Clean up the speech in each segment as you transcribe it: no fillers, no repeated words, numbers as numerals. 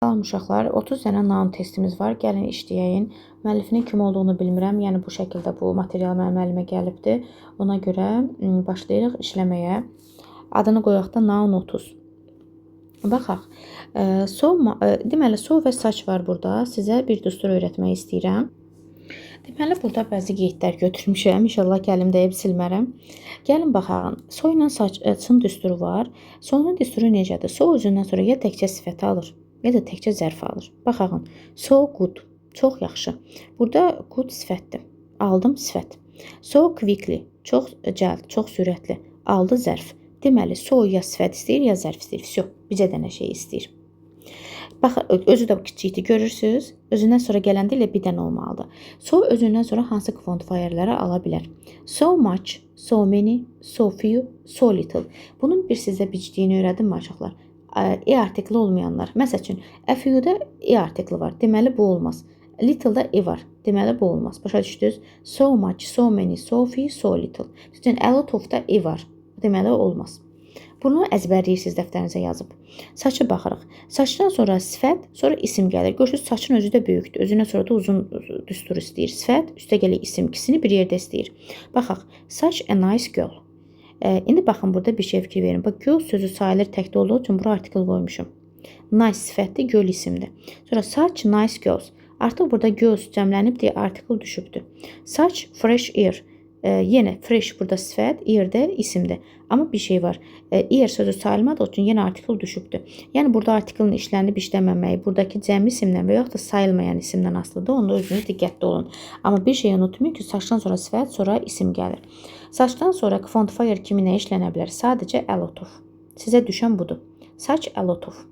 Salam uşaqlar, 30 dənə noun testimiz var. Gəlin işləyək. Müəllifinin kim olduğunu bilmirəm. Yəni bu şəkildə bu material mənim əlimə gəlibdi. Ona görə başlayırıq işləməyə. Adını qoyaq da noun 30. Baxaq. Deməli, so və saç var burada. Sizə bir düstur öyrətmək istəyirəm. Deməli, burada bəzi qeydlər götürmüşəm. İnşallah ki, əlim dəyib silmərəm. Gəlin baxaq. So ilə saçın düsturu var. So'nun düsturu necədir? So özündən sonra ya təkcə sifəti alır, ya da təkcə zərf alır. Baxaq. So good. Çox yaxşı. Burada good sifətdir. Aldım sifət. So quickly. Çox cəld, çox sürətli. Aldı zərf. Deməli, so ya sifət istəyir, ya zərf istəyir. Vsyo. Bizə dənə şey istəyir. Bax, özü də kiçikdir, görürsünüz. Özündən sonra gələndə ilə bir dənə olmalıdır. So özündən sonra hansı quantifierləri ala bilər? So much, so many, so few, so little. Bunun bir sizə bicliyini öyrədim mi uşaqlar? E artikli olmayanlar. Məsəl üçün, a few-da e artikli var. Deməli bu olmaz. Little-da e var. Deməli bu olmaz. Başa düşdünüz? So much, so many, so few, so little. Sizin a lot of-da e var. Deməli olmaz. Bunu əzbərləyirsiniz, dəftərinizə yazıb. Saçı baxırıq. Saçdan sonra sifət, sonra isim gəlir. Görürsünüz, saçın özü də böyükdür. Özündən sonra da uzun düstur istəyir. Sifət, üstə gəlir isim. İkisini bir yerdə istəyir. Baxaq. Such a nice girl. İndi baxın, burada bir şey fikir verin. Bax, girl sözü sayılır təkdə olduğu üçün bura artikel qoymuşum. Nice sifətdir, girl isimdir. Sonra such nice girls. Artıq burada girls cəmlənib deyə artikel düşübdür. Such fresh air. Yenə fresh burada sifət, ear-də isimdir. Amma bir şey var. Ear sözü sayılmadığı üçün yenə artikel düşübdür. Yəni burada artikelin işlənib işləməməyi, buradakı cəm isimdən və yaxud da sayılmayan isimdən asılıdır. Onda özünüz diqqətli olun. Amma bir şey unutmayın ki, saçdan sonra sifət, sonra isim gəlir. Saçdan sonra quantifier kimi nə işlənə bilər? Sadəcə a lot of. Sizə düşən budur. Saç a lot of.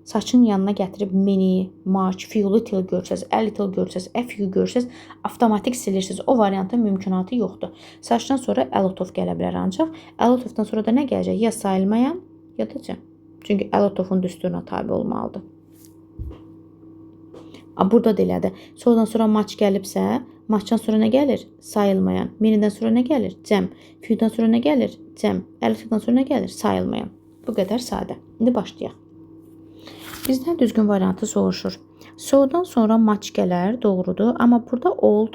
Saçın yanına gətirib many, much, few, little görsəz, a little görsəz, a few görsəz, avtomatik silirsiniz. O variantın mümkünatı yoxdur. Saçdan sonra a lot of gələ bilər ancaq. A lot of-dan sonra da nə gələcək? Ya sayılmayan, ya da cəm. Çünki a lot of-un düsturuna tabi olmalıdır. Burada da elədir. So'dan sonra much gəlibsə, muchdan sonra nə gəlir? Sayılmayan. Many'dən sonra nə gəlir? Cəm. Few'dan sonra nə gəlir? Cəm. A little-dan sonra nə gəlir? Sayılmayan. Bu qədər sadə. İndi başlayaq. Bizdən düzgün variantı soruşur. So'dan sonra much gələr, doğrudur. Amma burada old,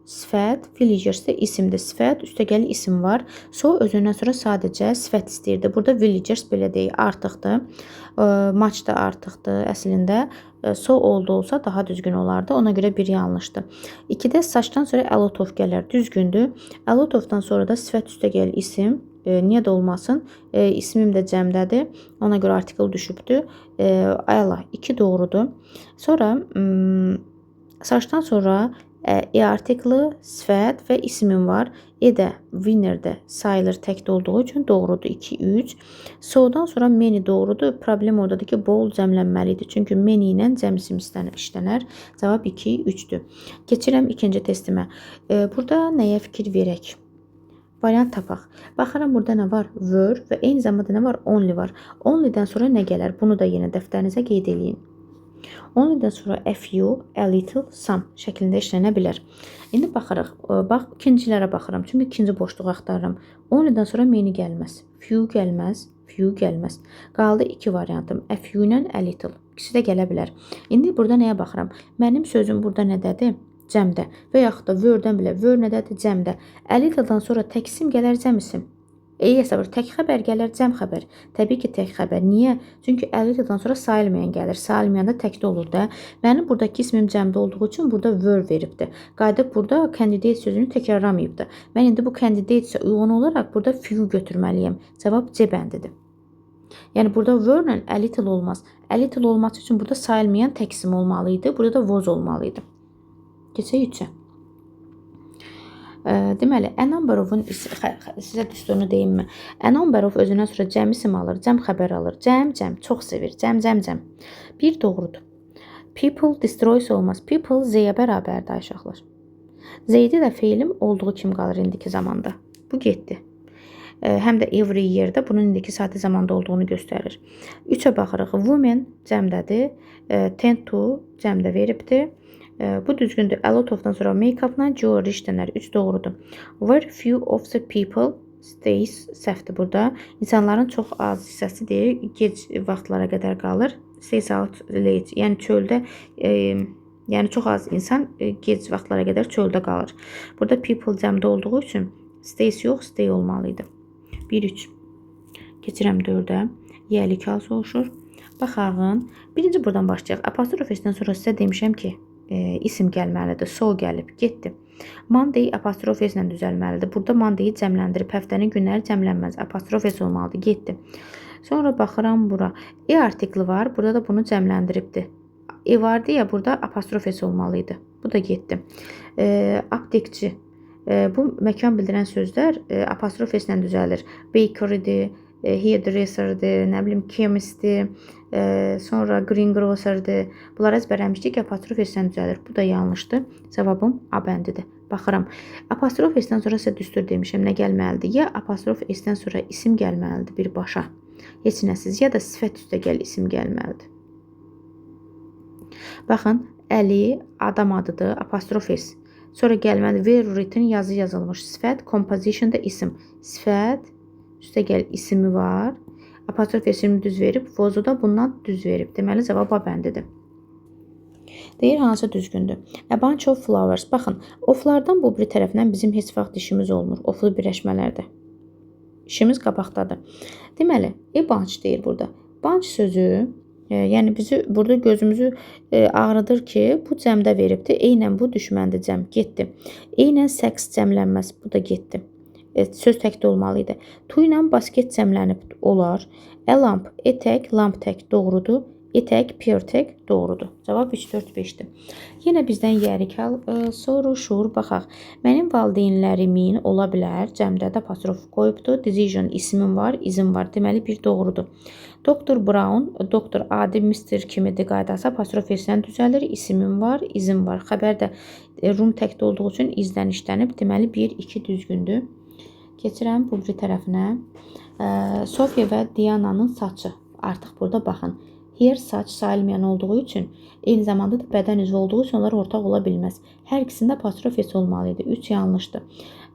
sifət, villagers də isimdir. Sifət, üstə gəlir isim var. So özündən sonra sadəcə sifət istəyirdi. Burada villagers belə deyil, artıqdır. Much da artıqdır əslində. So oldu olsa daha düzgün olardı. Ona görə bir yanlışdır. 2-də saçdan sonra a lot of gələr, düzgündür. A lot of-dan sonra da sifət üstə gəlir isim. Niyə də olmasın? İsmim də cəmdədir. Ona görə artikel düşübdür. Ayla 2 doğrudur. Sonra saçdan sonra e artikli, sifət və ismim var. E də winner-də sayılır təkdə olduğu üçün doğrudur 2, 3. So'dan sonra many doğrudur. Problem oradadır ki, bol cəmlənməlidir. Çünki many ilə cəm isim işlənər. Cavab 2, 3-dür. Keçirəm ikinci testimə. Burada nəyə fikir verək? Variant tapaq. Baxıram, burada nə var? Were və eyni zamanda nə var? Only var. Only-dən sonra nə gələr? Bunu da yenə dəftərinizə qeyd edin. Only-dən sonra a few, a little, some şəklində işlənə bilər. İndi baxırıq. Bax, ikincilərə baxıram. Çünki ikinci boşluq axtarıram. Only-dən sonra many gəlməz. Few gəlməz. Few gəlməz. Qaldı 2 variantım. A few ilə a little. İkisi də gələ bilər. İndi burada nəyə baxıram? Mənim sözüm burada nədədir? Cəmdə və yaxud da were-dən bilə. Were nədədir? Cəmdə. A little-dan sonra tək isim gələr, cəm isim. Hesabır, tək xəbər gələr, cəm xəbər. Təbii ki, tək xəbər. Niyə? Çünki a little-dan sonra sayılmayan gəlir. Sayılmayan da təkdə olur da. Mənim buradakı ismim cəmdə olduğu üçün burada were veribdir. Qayıdıb burada candidate sözünü təkrarlamayıbdır. Mən indi bu candidate uyğun olaraq burada few götürməliyəm. Cavab C bəndidir. Yəni burada were-lə a little olmaz. A little olması üçün burada sayılmayan tək isim olmalıydı. Burada da was olmalıydı. Keçək 3-ə. Deməli, a number of-un sizə düsturunu deyim mi? A number of özündən sonra cəm isim alır, cəm xəbər alır. Cəm, çox sevir. Cəm. Bir doğrudur. People destroys olmaz. People Z-yə bərabərdir uşaqlar. Z-də də feilim olduğu kimi qalır indiki zamanda. Bu getdi. Həm də every yerdə bunun indiki saati zamanda olduğunu göstərir. 3-ə baxırıq. Women cəmdədir. Tend to cəmdə veribdir. Bu düzgündür. A lot of-dan sonra make-up-la jewelry işlənər. 3 doğrudur. Very few of the people stays səhvdir burada. İnsanların çox az hissəsi deyir, gec vaxtlara qədər qalır. stays out late. Yəni çöldə yəni çox az insan gec vaxtlara qədər çöldə qalır. Burada people cəmdə olduğu üçün stays yox, stay olmalı idi. 1-3. Keçirəm 4-ə. Yəlik hal soruşur. Baxağın. Birinci buradan başlayaq. Apostrof S-dən sonra sizə demişəm ki, isim gəlməlidir. So gəlib, getdi. Monday apostrof S-lə düzəlməlidir. Burada Monday-i cəmləndirib, həftənin günləri cəmlənməz. Apostrof S olmalıdır, getdi. Sonra baxıram bura. E artikli var. Burada da bunu cəmləndiribdir. E vardı ya, burada apostrof S olmalıydı. Bu da getdi. Aptekçi. Bu məkan bildirən sözlər apostrof S-lə düzəlir. Bakery'dir, hairdresser'dir, nə bilim chemist'dir, sonra greengrocer'dir. Bunları əzbərləmişdik ki, apostrof S-lə düzəlir. Bu da yanlışdır. Cavabım A bəndidir. Baxıram. Apostrof S-dən sonra sizə düstur demişəm. Nə gəlməlidir? Ya apostrof S-dən sonra isim gəlməlidir birbaşa. Heç nəsiz. Ya da sifət üstə gəl isim gəlməlidir. Baxın, Əli adam adıdır. Apostrof S. Sonra gəlməli were written yazı yazılmış. Sifət, composition da isim. Sifət, üstə gəl isimi var. Apostrof S-ini düz verib, vozu da bundan düz verib. Deməli, cavab A bəndidir. Deyir, hansı düzgündür? A bunch of flowers. Baxın, oflardan bu biri tərəfindən bizim heç vaxt işimiz olmur. Oflu birləşmələrdə. İşimiz qabaqdadır. Deməli, a bunch deyir burada. Bunch sözü, yəni bizi burada gözümüzü ağrıdır ki, bu cəmdə veribdir. Eynən bu düşməndir cəm, getdi. Eynən səks cəmlənməz, bu da getdi. Söz təkdə olmalı idi. Tu ilə basket cəmlənib olar. A lamp, tək, lamp tək doğrudur. Tək, pure tək doğrudur. Cavab 3, 4, 5-dir. Yenə bizdən yərik hal soruşur. Baxaq. Mənim valideynlərimin ola bilər. Cəmdə də apostrof qoyubdur. Decision ismim var, izim var. Deməli, bir doğrudur. Doktor Brown, doktor adi Mr. kimidir qaydası. Apostrof S-lə düzəlir. İsimim var, izim var. Xəbər də room təkdə olduğu üçün izdən işlənib. Deməli, 1, 2 düzgündür. Keçirəm bu biri tərəfinə. Sofya və Diana'nın saçı. Artıq burada baxın. Hair saç sayılmayan olduğu üçün, eyni zamanda da bədən üzvü olduğu üçün onlar ortaq ola bilməz. Hər ikisində apostrof S olmalı idi. 3 yanlışdır.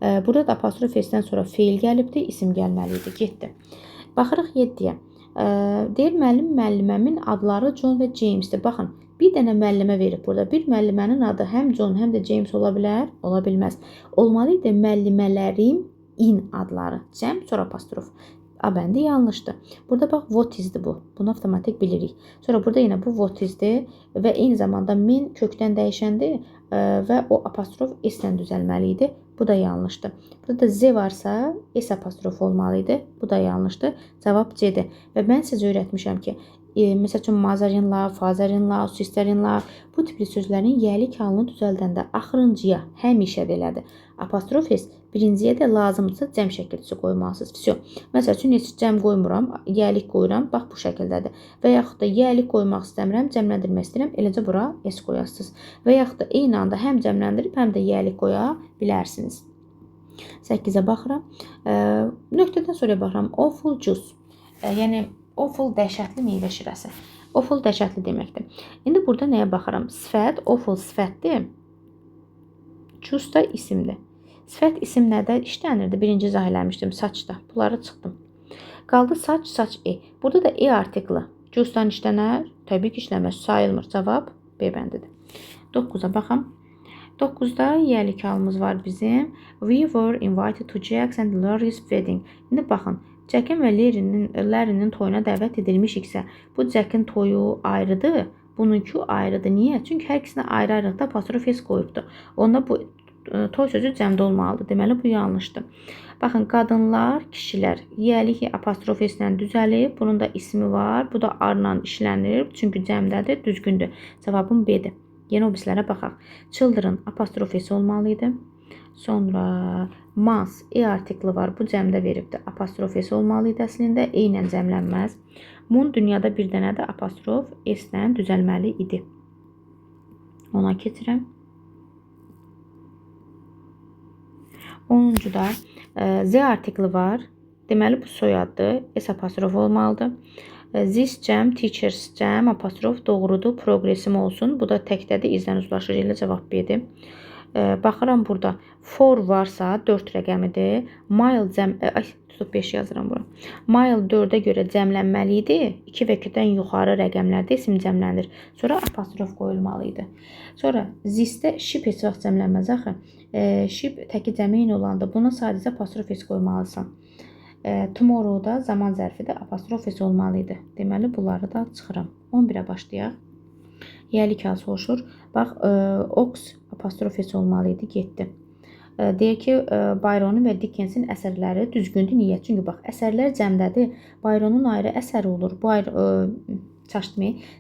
Burada da apostrof S-dən sonra feil gəlibdir, isim gəlməli idi. Getdi. Baxırıq 7-yə. Deyir, müəlliməmin adları John və James'dir. Baxın, bir dənə müəllimə verib burada. Bir müəllimənin adı həm John, həm də James ola bilər? Ola bilməz. Olmalı idi müəllimələrim in adları. Cəm, sonra apostrof. A bəndi yanlışdır. Burada bax, what is-dir bu. Bunu avtomatik bilirik. Sonra burada yenə bu what is-dir və eyni zamanda min kökdən dəyişəndir və o apostrof S-lə düzəlməli idi. Bu da yanlışdır. Burada da Z varsa S apostrof olmalı idi. Bu da yanlışdır. Cavab C-dir. Və mən sizə öyrətmişəm ki, məsəl üçün mazarinla, fazarinla, sisterinla bu tipli sözlərin yəlik halını düzəldəndə axırıncıya həmişə belədir. Apostrof S birinciyə də lazımdırsa cəm şəkilçisi qoymalısınız. Vəsiyo. Məsəl üçün, heç cəm qoymuram, yəlik qoyuram, bax bu şəkildədir. Və yaxud da yəlik qoymaq istəmirəm, cəmləndirmək istəyirəm, eləcə bura S qoyasınız. Və yaxud da eyni anda həm cəmləndirib, həm də yəlik qoya bilərsiniz. 8-ə baxıram. Nöqtədən sonra baxıram. Awful juice. Yəni, awful dəhşətli meyvə şirəsi. Awful dəhşətli deməkdir. İndi burada nəyə baxıram? Sifət, awful sifətdir. Juice da isimdir. Sifət isim nədə işlənirdi? Birinci izah eləmişdim, saçda. Bunları çıxdım. Qaldı saç, saç E. Burada da E artiklı. Juice-dan işlənər? Təbii ki, işləməz. Sayılmır. Cavab B bəndidir. 9-a baxam. 9-da yəlik halımız var bizim. We were invited to Jack's and Larry's wedding. İndi baxın. Jack'in və Larry'nin toyuna dəvət edilmişiksə, bu Jack'in toyu ayrıdır, bununki ayrıdır. Niyə? Çünki hər ikisinə ayrı-ayrılıqda apostrof S qoyubdur. Onda bu toy sözü cəmdə olmalıdır. Deməli, bu yanlışdır. Baxın, qadınlar, kişilər. Yəlik apostrof S-lə düzəlib. Bunun da ismi var. Bu da arla işlənir. Çünki cəmdədir. Düzgündür. Cavabım B-dir. Yeni obislərə baxaq. Children apostrof S olmalıydı. Sonra mas, E artikli var. Bu cəmdə veribdir. Apostrof S olmalıydı əslində. E ilə cəmlənməz. Moon dünyada bir dənə də apostrof S-lə düzəlməli idi. Ona keçirəm. 10-cuda Z artikli var. Deməli, bu soyaddır. S apostrof olmalıdır. This cəm, teachers cəm, apostrof doğrudur. Progresim olsun. Bu da təkdədir. İzdən uzlaşır ilə cavab B-dir. Baxıram burada for varsa 4 rəqəmidir. Mile tutub 5 yazıram bura. Mile 4-ə görə cəmlənməli idi. 2 və 2-dən yuxarı rəqəmlərdə isim cəmlənir. Sonra apostrof qoyulmalı idi. Sonra this-də ship heç vaxt cəmlənməz axı. Ship təki cəmi olanda buna sadəcə apostrof s qoymalısan. Tomorrow-da zaman zərfidə apostrof s olmalı idi. Deməli bunları da çıxıram. 11-ə başlayaq. Yəlik hal soruşur. Bax, Ox apostrof s olmalı idi, getdi. Deyir ki, Byronun və Dickensin əsərləri düzgündür. Niyə? Çünki bax, əsərlər cəmdədir. Byronun ayrı əsəri olur.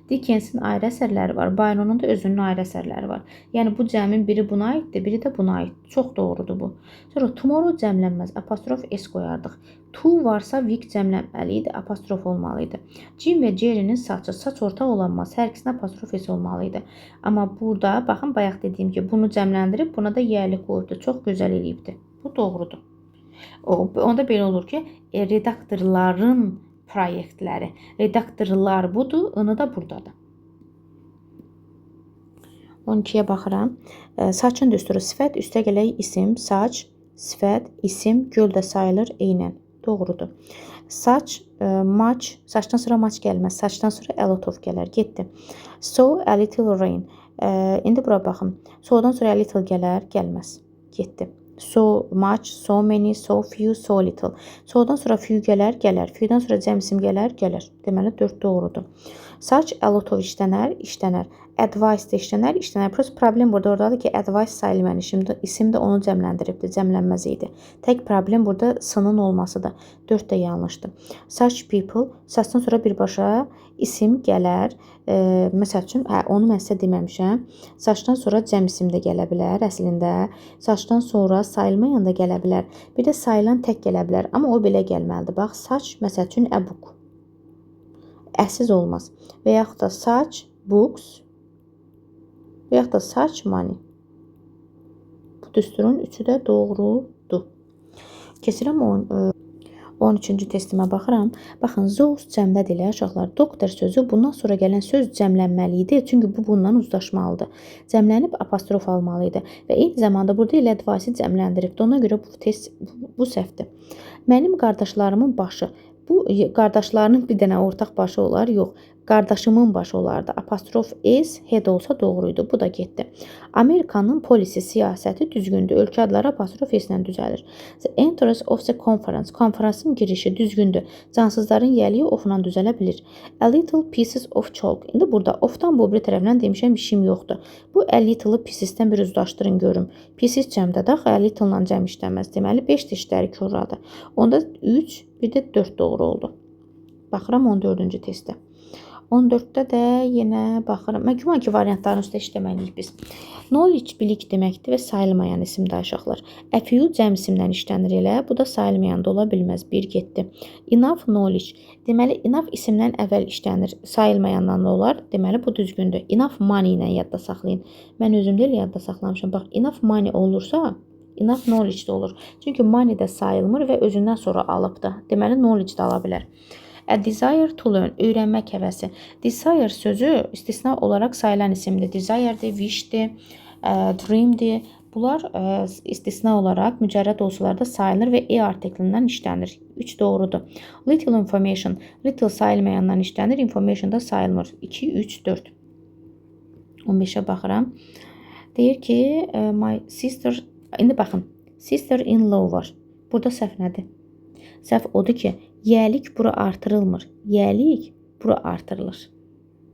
Dickensin ayrı əsərləri var. Byronun da özünün ayrı əsərləri var. Yəni bu cəmin biri buna aiddir, biri də buna aid. Çox doğrudur bu. Sonra tomorrow cəmlənməz. Apostrof s qoyardıq. To varsa Vic cəmlənməli idi, apostrof olmalı idi. Jim və Jerry'nin saçı, saç ortaq olanmaz. Hər ikisinə apostrof s olmalı idi. Amma burada, baxın, bayaq dediyim ki, bunu cəmləndirib, buna da yəlik qoyubdur. Çox gözəl eləyibdir. Bu doğrudur. Onda belə olur ki, redaktorların proyektləri. Redaktorlar budur, ını da buradadır. 12-yə baxıram. Saçın düsturu sifət, üstə gələk isim, saç, sifət, isim, göldə sayılır eynən. Doğrudur. Saç, maç, saçdan sonra maç gəlməz. Saçdan sonra a lot of gələr. Getdi. So, a little rain. İndi bura baxın. So'dan sonra a little gələr, gəlməz. Getdi. So much, so many, so few, so little. So'dan sonra few gələr, gələr. Few'dan sonra cəmsim gələr, gələr. Deməli 4 doğrudur. Saç, a lot of işlənər, işlənər. Advice də işlənər, işlənər. Problem burada oradadır ki, advice sayılmayan isim də onu cəmləndiribdir, cəmlənməz idi. Tək problem burada s-nın olmasıdır. 4 də yanlışdır. Such people, saçdan sonra birbaşa isim gələr. Məsəl üçün, onu mən sizə deməmişəm. Saçdan sonra cəm isim də gələ bilər əslində. Saçdan sonra sayılmayan da gələ bilər. Bir də sayılan tək gələ bilər. Amma o belə gəlməlidir. Bax, saç, məsəl üçün, a book. Əssiz olmaz. Və yaxud da saç, books. Və yaxud da saç, money. Bu düsturun üçü də doğrudur. Keçirəm 13-cü testimə baxıram. Baxın, those cəmdədir elə uşaqlar. Doktor sözü bundan sonra gələn söz cəmlənməli idi. Çünki bu bundan uzlaşmalıdır. Cəmlənib apostrof almalı idi. Və eyni zamanda burada elə advice cəmləndiribdir. Ona görə bu səhvdir. Mənim qardaşlarımın başı. Bu qardaşlarının bir dənə ortaq başı olar? Yox. Qardaşımın başı olardı. Apostrof s, head olsa doğruydu. Bu da getdi. Amerikanın polisi, siyasəti düzgündür. Ölkə adları apostrof s ilə düzəlir. The entrance of the conference. Konferansın girişi düzgündür. Cansızların yəliyi ofla düzələ bilir. A little pieces of chalk. İndi burada ofdan bu biri tərəfindən demişəm, işim yoxdur. Bu a little piecesdən bir uzlaşdırın görüm. Pieces cəmdə də a little ilə cəm işləməz. Deməli 5 dişləri körradı. Onda 3, bir də 4 doğru oldu. Baxıram 14-cü testdə. 14-də də yenə baxıram. Mən güman ki, variantların üstə işləməliyik biz. Knowledge bilik deməkdir və sayılmayan isimdir uşaqlar. A few cəm isimdən işlənir elə. Bu da sayılmayan da ola bilməz. 1 getdi. Enough knowledge. Deməli, enough isimdən əvvəl işlənir. Sayılmayandan olar. Deməli, bu düzgündür. Enough money ilə yadda saxlayın. Mən özümdə elə yadda saxlamışam. Bax, enough money olursa, enough knowledge də olur. Çünki money də sayılmır və özündən sonra alıbdır. Deməli, knowledge də ala bilər. A desire to learn, öyrənmək həvəsi. Desire sözü istisna olaraq sayılan isimdir. Desire'dir, wish'dir, dream'dir. Bunlar istisna olaraq mücərrəd olsalarda sayılır və artiklindən işlənir. 3 doğrudur. Little information, little sayılmayandan işlənir, information da sayılmır. 2, 3, 4. 15-ə baxıram. Deyir ki, my sister, indi baxın, sister-in-law var. Burada səhv nədir? Səhv odur ki, yəlik bura artırılmır. Yəlik bura artırılır.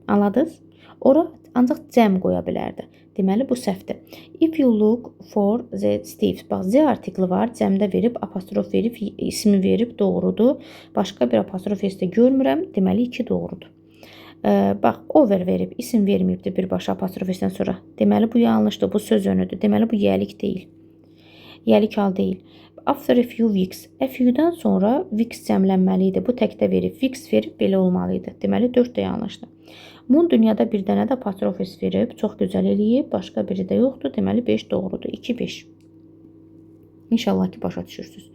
Anladınız? Ora ancaq cəm qoya bilərdi. Deməli, bu səhvdir. If you look for the Steve. Bax, Z artikli var. Cəmdə verib, apostrof verib, ismi verib, doğrudur. Başqa bir apostrof s-də görmürəm. Deməli, 2 doğrudur. Bax, over verib, isim verməyibdir birbaşa apostrof s-dən sonra. Deməli, bu yanlışdır. Bu söz önüdür. Deməli, bu yəlik deyil. Yəlik hal deyil. After a few weeks. A few-dən sonra weeks cəmlənməli idi. Bu təkdə verib, weeks verib, belə olmalı idi. Deməli, 4 də yanlışdır. Moon dünyada bir dənə də apostrof s verib, çox gözəl eləyib, başqa biri də yoxdur. Deməli, 5 doğrudur. 2, 5. İnşallah ki, başa düşürsünüz.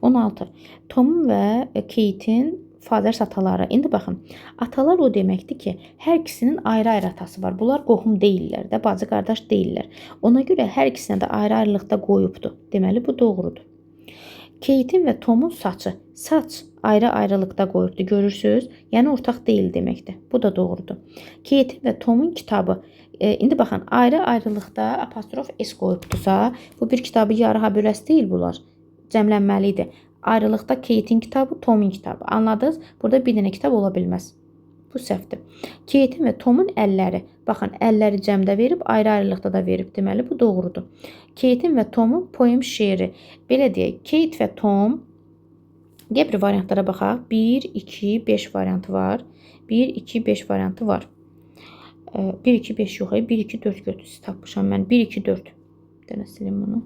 16. Tom və Kate'in fathers ataları. İndi baxın, atalar o deməkdir ki, hər ikisinin ayrı-ayrı atası var. Bunlar qohum deyillər də, bacı qardaş deyillər. Ona görə hər ikisinə də ayrı-ayrılıqda qoyubdu. Deməli bu doğrudur. Kate'in və Tom'un saçı. Saç ayrı-ayrılıqda qoyubdu, görürsüz? Yəni ortaq deyil deməkdir. Bu da doğrudur. Kate'in və Tom'un kitabı. İndi baxın, ayrı-ayrılıqda apostrof s qoyubdusa, bu bir kitabı yarı ha-böləsi deyil bunlar. Cəmlənməlidir. Ayrılıqda Kate'in kitabı, Tom'un kitabı. Anladınız? Burada bir dənə kitab ola bilməz. Bu səhvdir. Kate'in və Tom'un əlləri. Baxın, əlləri cəmdə verib, ayrı-ayrılıqda da verib. Deməli, bu doğrudur. Kate'in və Tom'un poem şeiri. Belə deyək, Kate və Tom, gəl bir variantlara baxaq. 1, 2, 5 variantı var. 1, 2, 5 variantı var. 1, 2, 5 yox, 1, 2, 4 götürüsü tapmışam mən. 1, 2, 4. Dənə silim bunu.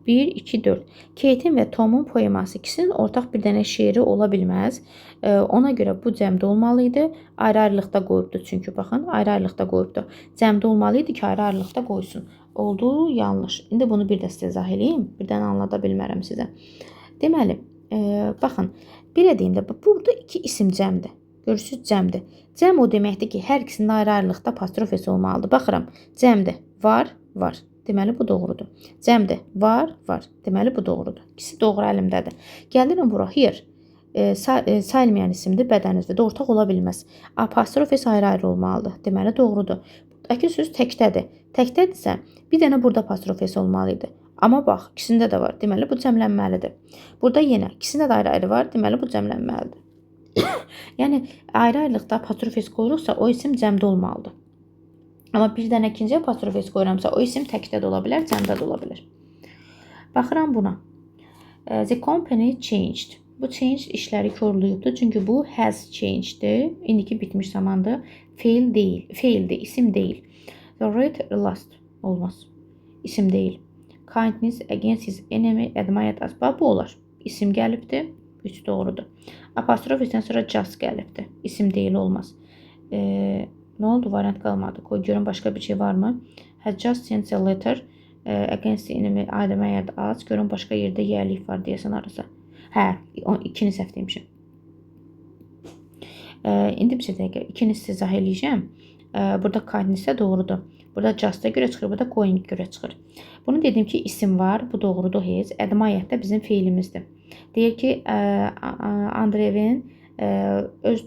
1, 2, 4. Kate'in və Tom'un poeması. İkisinin ortaq bir dənə şeiri ola bilməz. Ona görə bu cəmdə olmalıydı. Ayrı-ayrılıqda qoyubdu çünki. Baxın, ayrı-ayrılıqda qoyubdu. Cəmdə olmalıydı ki, ayrı-ayrılıqda qoysun. Oldu, yanlış. İndi bunu bir də sizə izah edeyim. Birdən anlada bilmərəm sizə. Deməli, baxın, belə deyim də, burada iki isim cəmdir. Görürsünüz, cəmdir. Cəm o deməkdir ki, hər ikisinin ayrı-ayrılıqda apostrof s olmalıdır. Baxıram, cəmdir. Var, var. Deməli, bu doğrudur. Cəmdir. Var, var. Deməli, bu doğrudur. İkisi doğru əlimdədir. Gəlirəm bura. Here. Sayılmayan isimdir, bədən üzvü. Ortaq ola bilməz. Apostrof s ayrı-ayrı olmalıdır. Deməli, doğrudur. Buradakı söz təkdədir. Təkdədirsə, bir dənə burada apostrof s olmalıydı. Amma bax, ikisində də var. Deməli, bu cəmlənməlidir. Burada yenə ikisində də ayrı-ayrı var. Deməli, bu cəmlənməlidir. Yəni, ayrı-ayrılıqda apostrof s qoyuruqsa, o isim cəmdə olmalıdır. Amma bir dənə ikinci apostrof s qoyuramsa, o isim təkdə də ola bilər, cəmdə də ola bilər. Baxıram buna. The company changed. Bu change işləri korlayıbdır. Çünki bu has changed'dir. İndiki bitmiş zamandır. Fail deyil. Faildir, isim deyil. The red last. Olmaz. İsim deyil. Kindness against his enemy admired as. Bu olar. İsim gəlibdir. 3 doğrudur. Apostrof s-dən sonra just gəlibdir. İsim deyil, olmaz. Nə oldu? Variant qalmadı. Qoy görün başqa bir şey varmı? Has just sent a letter against the enemy admired as. Görün başqa yerdə yerlik var deyəsən arası. Hə, ikini səhv demişim. İndi bir şey dəqiqə, ikini sizə izah eləyəcəm. Burada kindness doğrudur. Burada just'a görə çıxır, burada going görə çıxır. Bunu dedim ki, isim var, bu doğrudur heç. Admired də bizim feilimizdir. Deyir ki, Andrevin öz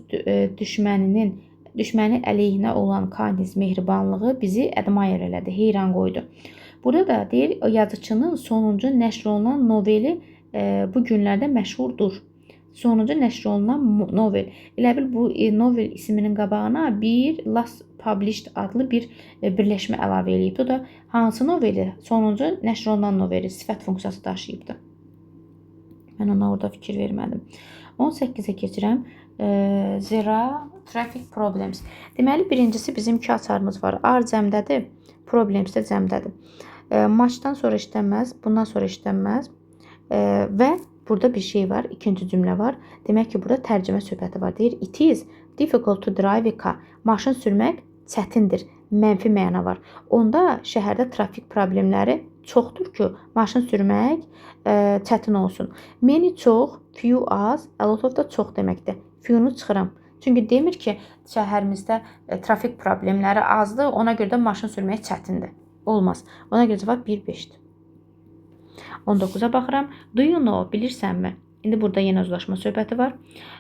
düşməni əleyhinə olan kindness, mehribanlığı bizi admire elədi, heyran qoydu. Burada da deyir, yazıçının sonuncu nəşr olunan noveli bu günlərdə məşhurdur. Sonuncu nəşr olunan novel. Elə bil bu novel isminin qabağına bir last published adlı bir birləşmə əlavə eləyibdir. O da hansı noveli? Sonuncu nəşr olunan noveli sifət funksiyası daşıyıbdır. Mən ona orada fikir vermədim. 18-ə keçirəm. Zira traffic problems. Deməli, birincisi bizim 2 açarımız var. R cəmdədir, problems də cəmdədir. Maçdan sonra işlənməz, bundan sonra işlənməz. Və burada bir şey var, ikinci cümlə var. Demək ki, burada tərcümə söhbəti var. Deyir, it is difficult to drive a car. Maşın sürmək çətindir, mənfi məna var. Onda şəhərdə trafik problemləri çoxdur ki, maşın sürmək çətin olsun. Many çox, few az, a lot of da çox deməkdir. Few-nu çıxıram. Çünki demir ki, şəhərimizdə trafik problemləri azdır, ona görə də maşın sürmək çətindir. Olmaz. Ona görə cavab 1-5-dir. 19-a baxıram. Do you know, bilirsənmi? İndi burada yenə uzlaşma söhbəti var.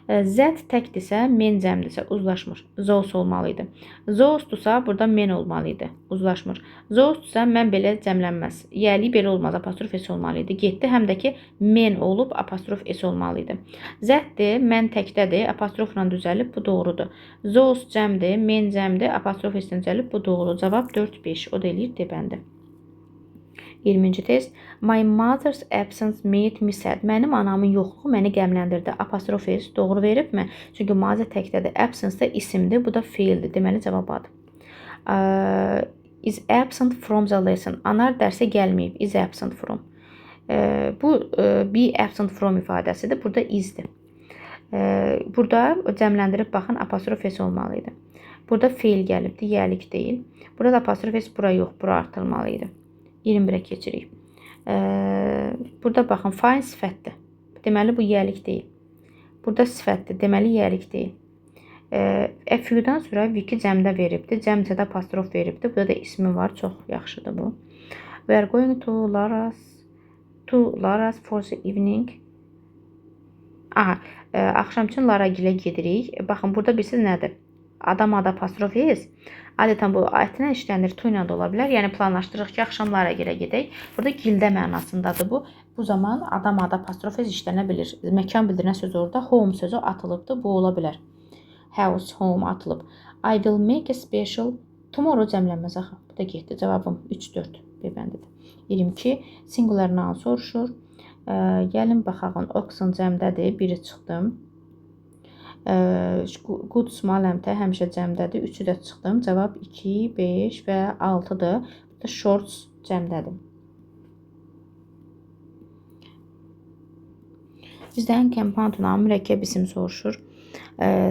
Z təkdirsə, men cəmdirsə uzlaşmır. Those olmalıydı. Those-dursa burada men olmalıydı. Uzlaşmır. Those-dursa mən belə cəmlənməz. Yəli belə olmaz. Apostrof s olmalıydı. Getdi, həm də ki men olub apostrof s olmalıydı. Z-dir, mən təkdədir. Apostrofla düzəlib, bu doğrudur. Those cəmdir, men cəmdir. Apostrof s-dən düzəlib, bu doğrudur. Cavab 4-5. O da eləyir D-bəndi. 20-ci test. My mother's absence made me sad. Mənim anamın yoxluğu məni qəmləndirdi. Apostrof s doğru veribmi? Çünki mother təkdədir. Absence da isimdir. Bu da feildir. Deməli cavab adı. Is absent from the lesson. Anar dərsə gəlməyib. Is absent from. Bu be absent from ifadəsidir. Burada isdir. Burada cəmləndirib baxın, apostrof s olmalıydı. Burada feil gəlibdir. Yəlik deyil. Burada apostrof s bura yox. Bura artırmalıydı. 21-ə keçirik. Burada baxın, fail sifətdir. Deməli, bu yəlik deyil. Burada sifətdir. Deməli, yərik deyil. A few-dan sonra Vicky cəmdə veribdir. Cəmcədə apostrof veribdir. Burada da ismi var. Çox yaxşıdır bu. We are going to Lara's for the evening. Aha, axşamçın Laragilə gedirik. Baxın, burada bilirsiniz nədir? Adam adı apostrof es. Adətən bu ətlə işlənir, tu ilə də ola bilər. Yəni planlaşdırırıq ki, axşam Laragilə gedək. Burada gildə mənasındadır bu. Bu zaman adam adı apostrof es işlənə bilir. Məkan bildirən söz orada home sözü atılıbdır. Bu ola bilər. House, home atılıb. I will make a special tomorrow cəmlənməz axı. Bu da getdi. Cavabım 3-4 bir bəndidir. 22. Singular noun soruşur. Gəlin baxaq. Oxen cəmdədir. Biri çıxdım. Good small əmtə həmişə cəmdədir. 3-ü də çıxdım. Cavab 2, 5 və 6-dır. Bu da shorts cəmdədir. Bizdən Campantuna mürəkkəb isim soruşur.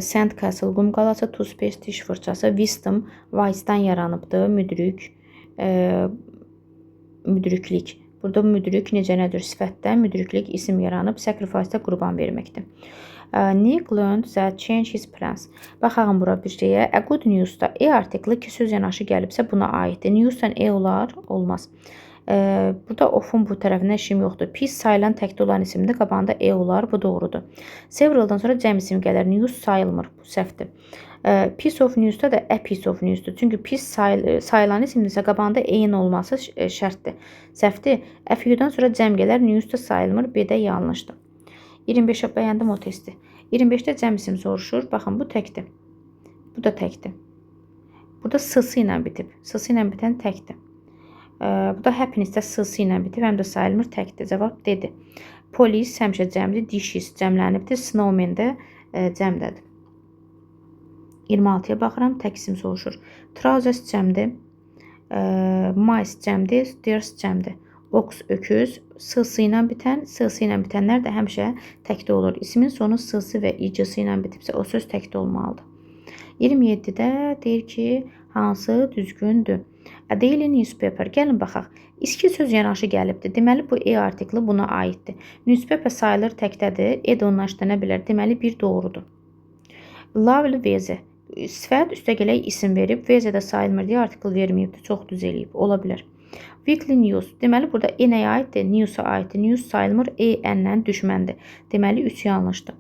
Sandcastle qum qalası, toothpaste diş fırçası, wisdom vice-dan yaranıbdır. Müdriklik. Burada müdrik necə nədir? Sifətdən müdriklik isim yaranıb, sacrifice-da qurban verməkdir. Nick learned that change his plans. Baxağım bura bir şeyə. A good news-da E artiklı ki söz yanaşı gəlibsə buna aiddir. News-dan E olar? Olmaz. Burada ofun bu tərəfindən işim yoxdur. Pis sayılan təkdə olan isimdə qabağında E olar. Bu doğrudur. Severaldan sonra cəm isim gəlir. News sayılmır. Bu səhvdir. Piece of news'da da a piece of news'dur. Çünki pis sayılan isimdirsə qabağında E-in olması şərtdir. Səhvdir. A few-dan sonra cəm gələr. News-da sayılmır. B-də yanlışdır. 25-ə bəyəndim o testi. 25-də cəm isim soruşur. Baxın, bu təkdir. Bu da təkdir. Burada s-sı ilə bitib. S-sı ilə bitən təkdir. Bu da happiness-də s-sı ilə bitib. Həm də sayılmır, təkdir. Cavab D-dir. Police həmişə cəmdir. Dishes cəmlənibdir. Snowman də cəmdədir. 26-ya baxıram. Tək isim soruşur. Trousers cəmdir. Mice cəmdir. Stairs cəmdir. Ox öküz. S-sı ilə bitənlər də həmişə təkdə olur. İsmin sonu s-sı və icısı ilə bitibsə o söz təkdə olmalıdır. 27-də deyir ki, hansı düzgündür? A daily newspaper. Gəlin baxaq. İki söz yanaşı gəlibdir. Deməli, bu E artikli buna aiddir. Newspaper sayılır təkdədir. E də ondan işlənə bilər. Deməli, bir doğrudur. Lovely veze. Sifət üstə gələk isim verib. Veze də sayılmır deyə artikl verməyibdir. Çox düz eləyib. Ola bilər. Weekly news. Deməli, burada E nəyə aiddir? News'a aiddir. News sayılmır. E ənlə düşməndir. Deməli, 3 yanlışdır.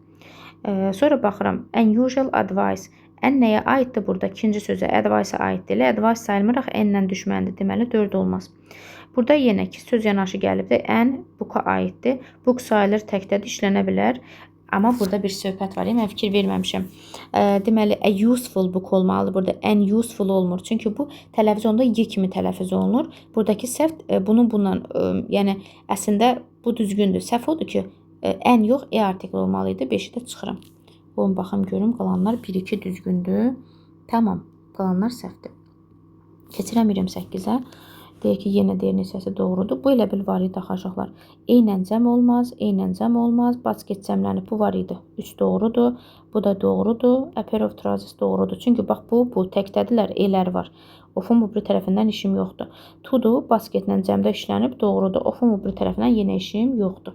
Sonra baxıram. Unusual advice. Ən nəyə aiddir burada? İkinci sözə advice-a aiddir. Advice sayılmır, axı ənlə düşməndir. Deməli, 4 olmaz. Burada yenə ki, söz yanaşı gəlibdir. Ən book-a aiddir. Book sayılır, təkdədir, işlənə bilər. Amma burada bir söhbət var. Mən fikir verməmişəm. Deməli, a useful book olmalıdır. Burada ən useful olmur. Çünki bu tələffüzonda Y kimi tələffüz olunur. Buradakı səhv bununla, yəni əslində bu düzgündür. Səhv odur ki, ən yox, E artikli olmalıydı. 5-i də çıxıram. Olun, baxım, görüm. Qalanlar 1-2 düzgündür. Tamam. Qalanlar səhvdir. Keçirəm 28-ə. Deyək ki, yenə deyir neçəsi doğrudur. Bu elə bil var idi, axaşıqlar. E ilə cəm olmaz, E ilə cəm olmaz. Basket cəmlənib, bu var idi. 3 doğrudur. Bu da doğrudur. A pair of trousers doğrudur. Çünki bax, bu təkdədirlər, E-lər var. Ofun bu bir tərəfindən işim yoxdur. Tudur, basketlə cəmdə işlənib, doğrudur. Ofun bu bir tərəfindən yenə işim yoxdur.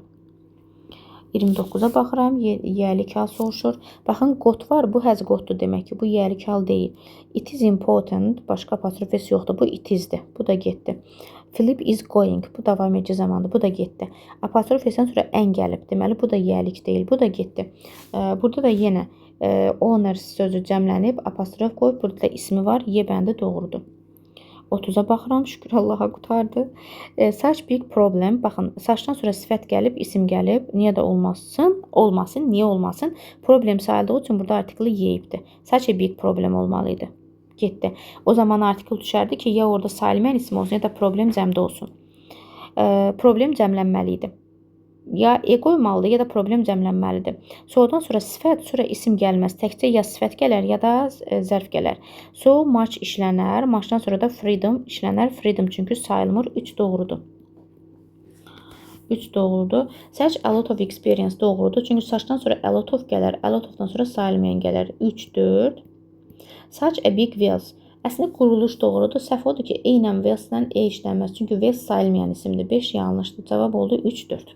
29-a baxıram, yəlik hal soruşur. Baxın, got var, bu has gotdur demək ki, bu yəlik hal deyil. It is important, başqa apostrofes yoxdur, bu it isdir, bu da getdi. Philip is going, bu davam edici zamandır, bu da getdi. Apostrofesdən sonra ən gəlib, deməli, bu da yəlik deyil, bu da getdi. Burada da yenə owner sözü cəmlənib, apostrof qoyub, burada da ismi var, Y bəndi doğrudur. 30-a baxıram, şükür Allaha qutardı. Saç big problem. Baxın, saçdan sonra sifət gəlib, isim gəlib. Niyə də olmasın? Olmasın. Niyə olmasın? Problem sayıldığı üçün burada artikli yeyibdir. Saç big problem olmalıydı. Getdi. O zaman artikl düşərdi ki, ya orada sayılmayan isim olsun, ya da problem cəmdə olsun. Problem cəmlənməli idi. Ya E qoymalıdır, ya da problem cəmlənməlidir. So'dan sonra sifət, sonra isim gəlməz. Təkcə ya sifət gələr, ya da zərf gələr. So, much işlənər. Muchdan sonra da freedom işlənər. Freedom çünki sayılmır. 3 doğrudur. 3 doğrudur. Such a lot of experience doğrudur. Çünki saçdan sonra a lot of gələr. A lot ofdan sonra sayılmayan gələr. 3, 4. Such a big wheels. Əslində quruluş doğrudur. Səhv odur ki, E ilə wheels-lə E işlənməz. Çünki wheels sayılmayan isimdir. 5 yanlışdır. Cavab oldu 3, 4.